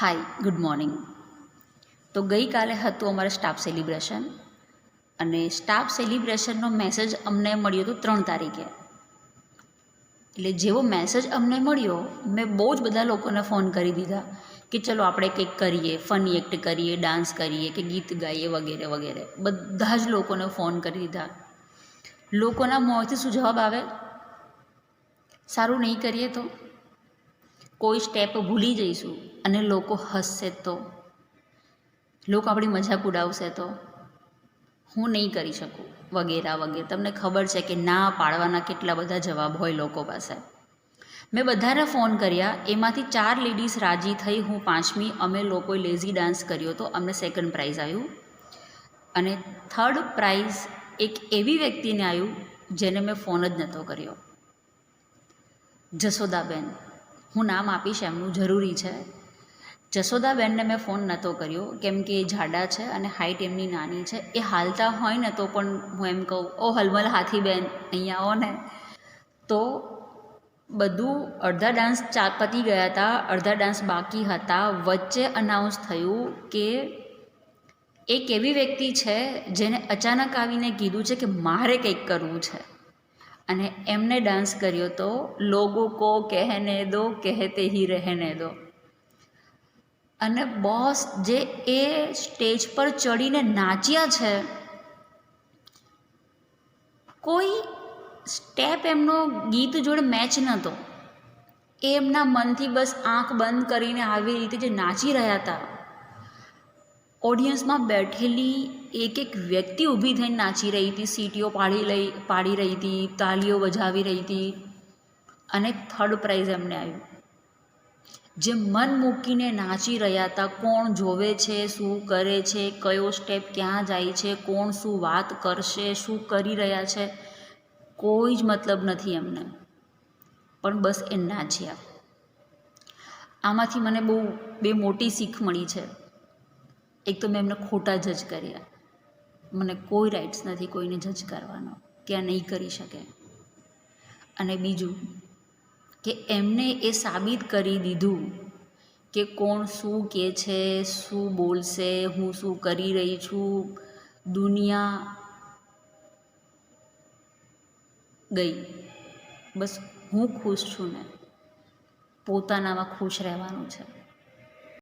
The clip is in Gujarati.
હાય, ગુડ મોર્નિંગ. તો ગઈકાલે હતું અમારે સ્ટાફ સેલિબ્રેશન અને સ્ટાફ સેલિબ્રેશનનો મેસેજ અમને મળ્યો હતો 3 તારીખે. એટલે જેવો મેસેજ અમને મળ્યો મેં બહુ જ બધા લોકોને ફોન કરી દીધા કે ચલો આપણે કંઈક કરીએ, ફની એક્ટ કરીએ, ડાન્સ કરીએ કે ગીત ગાઈએ વગેરે વગેરે. બધા જ લોકોને ફોન કરી દીધા. લોકોના મોંથી શું જવાબ આવે? સારું નહીં કરીએ તો, કોઈ સ્ટેપ ભૂલી જઈશું અને લોકો હસશે તો, લોકો આપણી મજાક ઉડાવશે તો, હું નહીં કરી શકું વગેરે વગેરે. તમને ખબર છે કે ના પાડવાના કેટલા બધા જવાબ હોય લોકો પાસે. મેં બધાને ફોન કર્યા, એમાંથી 4 લેડીઝ રાજી થઈ, હું 5મી. અમે લોકોએ લેઝી ડાન્સ કર્યો હતો, અમને 2nd પ્રાઇઝ આવ્યું. અને 3rd પ્રાઇઝ એક એવી વ્યક્તિને આવ્યું જેને મેં ફોન જ નહોતો કર્યો, જશોદાબેન. હું નામ આપીશ, એમનું જરૂરી છે. જશોદાબેનને મેં ફોન નહોતો કર્યો કેમ કે એ જાડા છે અને હાઇટ એમની નાની છે. એ હાલતા હોય ને તો પણ હું એમ કહું, ઓ હલમલ હાથીબેન અહીંયા આવો ને. તો બધું અડધા ડાન્સ પતી ગયા હતા, અડધા ડાન્સ બાકી હતા. વચ્ચે અનાઉન્સ થયું કે એક એવી વ્યક્તિ છે જેને અચાનક આવીને કીધું છે કે મારે કંઈક કરવું છે, અને એમને ડાન્સ કર્યો તો લોગો કો કહેને દો કહેતે હી રહેને દો. અને બોસ જે એ સ્ટેજ પર ચડીને નાચ્યા છે, કોઈ સ્ટેપ એમનો ગીત જોડે મેચ નહોતો. એ એમના મનથી બસ આંખ બંધ કરીને આવી રીતે જે નાચી રહ્યા હતા. ઓડિયન્સમાં બેઠેલી એક એક વ્યક્તિ ઊભી થઈને નાચી રહી હતી, સીટીઓ પાડી રહી હતી, તાલીઓ બજાવી રહી હતી. અને 3rd પ્રાઇઝ એમને આવ્યું. જે મન મૂકીને નાચી રહ્યા હતા, કોણ જોવે છે, શું કરે છે, કયો સ્ટેપ ક્યાં જાય છે, કોણ શું વાત કરશે, શું કરી રહ્યા છે, કોઈ જ મતલબ નથી એમને, પણ બસ એ નાચ્યા. આમાંથી મને બે મોટી શીખ મળી છે. એક તો મેં એમને ખોટા જજ કર્યા. મને કોઈ રાઇટ્સ નથી કોઈને જજ કરવાનો કે આ નહીં કરી શકે. અને બીજું કે એમને એ સાબિત કરી દીધું કે કોણ શું કહે છે, શું બોલશે, હું શું કરી રહી છું. દુનિયા ગઈ, બસ હું ખુશ છું ને પોતાનામાં ખુશ રહેવાનું છે.